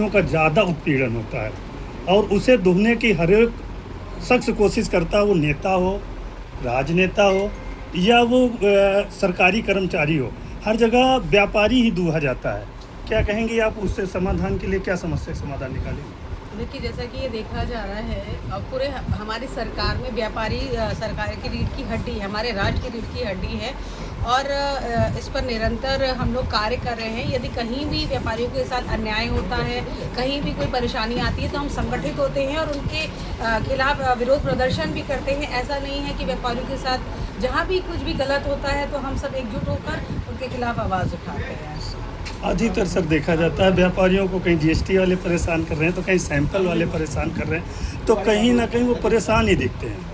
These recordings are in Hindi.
व्यापारियों का ज़्यादा उत्पीड़न होता है और उसे ढूंढने की हर एक शख्स कोशिश करता है, वो नेता हो, राजनेता हो या वो सरकारी कर्मचारी हो, हर जगह व्यापारी ही दूहा जाता है। क्या कहेंगे आप उससे समाधान के लिए, क्या समस्या का समाधान निकालेंगे? देखिए, जैसा कि ये देखा जा रहा है पूरे हमारी सरकार में व्यापारी सरकार की रीढ़ की हड्डी है, हमारे राज्य की रीढ़ की हड्डी है और इस पर निरंतर हम लोग कार्य कर रहे हैं। यदि कहीं भी व्यापारियों के साथ अन्याय होता है, कहीं भी कोई परेशानी आती है तो हम संगठित होते हैं और उनके खिलाफ विरोध प्रदर्शन भी करते हैं। ऐसा नहीं है कि व्यापारियों के साथ जहाँ भी कुछ भी गलत होता है तो हम सब एकजुट होकर उनके खिलाफ आवाज़ उठाते हैं। अधिकतर सर देखा जाता है व्यापारियों को कहीं जीएसटी वाले परेशान कर रहे हैं, तो कहीं सैंपल वाले परेशान कर रहे हैं, तो कहीं ना कहीं वो परेशान ही दिखते हैं।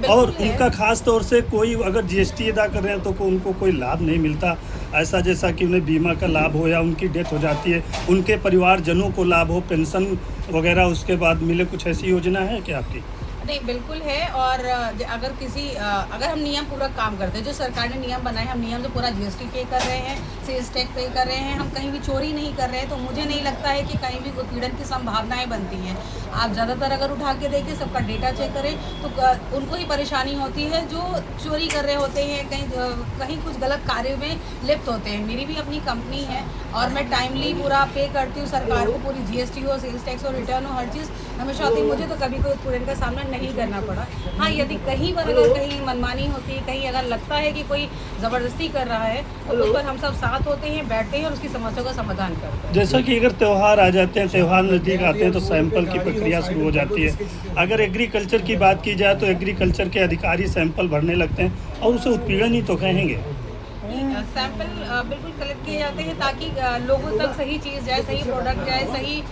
और उनका खास तौर से कोई अगर जीएसटी अदा कर रहे हैं तो उनको कोई लाभ नहीं मिलता, ऐसा जैसा कि उन्हें बीमा का लाभ हो या उनकी डेथ हो जाती है, उनके परिवारजनों को लाभ हो, पेंशन वगैरह उसके बाद मिले, कुछ ऐसी योजना है क्या आपकी? नहीं, बिल्कुल है। और अगर हम नियम पूरा काम करते हैं, जो सरकार ने नियम बनाए, हम नियम से पूरा जीएसटी पे कर रहे हैं, सेल्स टैक्स पे कर रहे हैं, हम कहीं भी चोरी नहीं कर रहे हैं, तो मुझे नहीं लगता है कि कहीं भी उत्पीड़न की संभावनाएं बनती हैं। आप ज़्यादातर अगर उठा के देखें, सबका डेटा चेक करें तो उनको ही परेशानी होती है जो चोरी कर रहे होते हैं, कहीं कुछ गलत कार्य में लिप्त होते हैं। मेरी भी अपनी कंपनी है और मैं टाइमली पूरा पे करती हूँ सरकार को, पूरी जीएसटी हो, सेल्स टैक्स हो, रिटर्न हो, हर चीज़ हमेशा होती है। मुझे तो कभी कोई उत्पीड़न का सामना नहीं करना पड़ा। हाँ, यदि कहीं पर अगर कहीं मनमानी होती है, कहीं अगर लगता है कि कोई ज़बरदस्ती कर रहा है तो उस पर हम सब साथ होते हैं, बैठते हैं और उसकी समस्या का समाधान करते हैं। जैसा कि अगर त्यौहार आ जाते हैं, त्यौहार नज़दीक आते हैं तो सैंपल की प्रक्रिया शुरू हो जाती है। अगर एग्रीकल्चर की बात की जाए तो एग्रीकल्चर के अधिकारी सैंपल भरने लगते हैं और उसे उत्पीड़न ही तो कहेंगे। सैंपल बिल्कुल कलेक्ट किए जाते हैं ताकि लोगों तक सही चीज़ जाए, सही प्रोडक्ट जाए, सही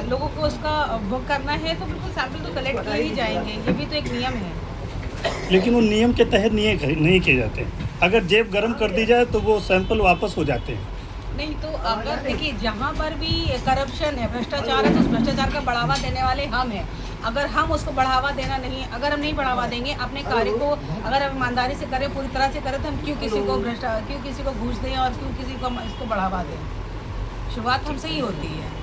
लोगों को उसका बुक करना है तो बिल्कुल सैंपल तो कलेक्ट किए ही जाएंगे। ये भी तो एक नियम है। लेकिन वो नियम के तहत नहीं किए जाते। अगर जेब गर्म कर दी जाए तो वो सैंपल वापस हो जाते हैं। नहीं, तो अगर देखिए, जहाँ पर भी करप्शन है, भ्रष्टाचार है, तो उस भ्रष्टाचार का बढ़ावा देने वाले हम हैं। अगर हम उसको बढ़ावा देना नहीं, अगर हम नहीं बढ़ावा देंगे अपने कार्य को, अगर हम ईमानदारी से करें, पूरी तरह से करें, तो हम क्यों किसी को घूस दें और क्यों किसी को हम इसको बढ़ावा दें? शुरुआत हमसे ही होती है।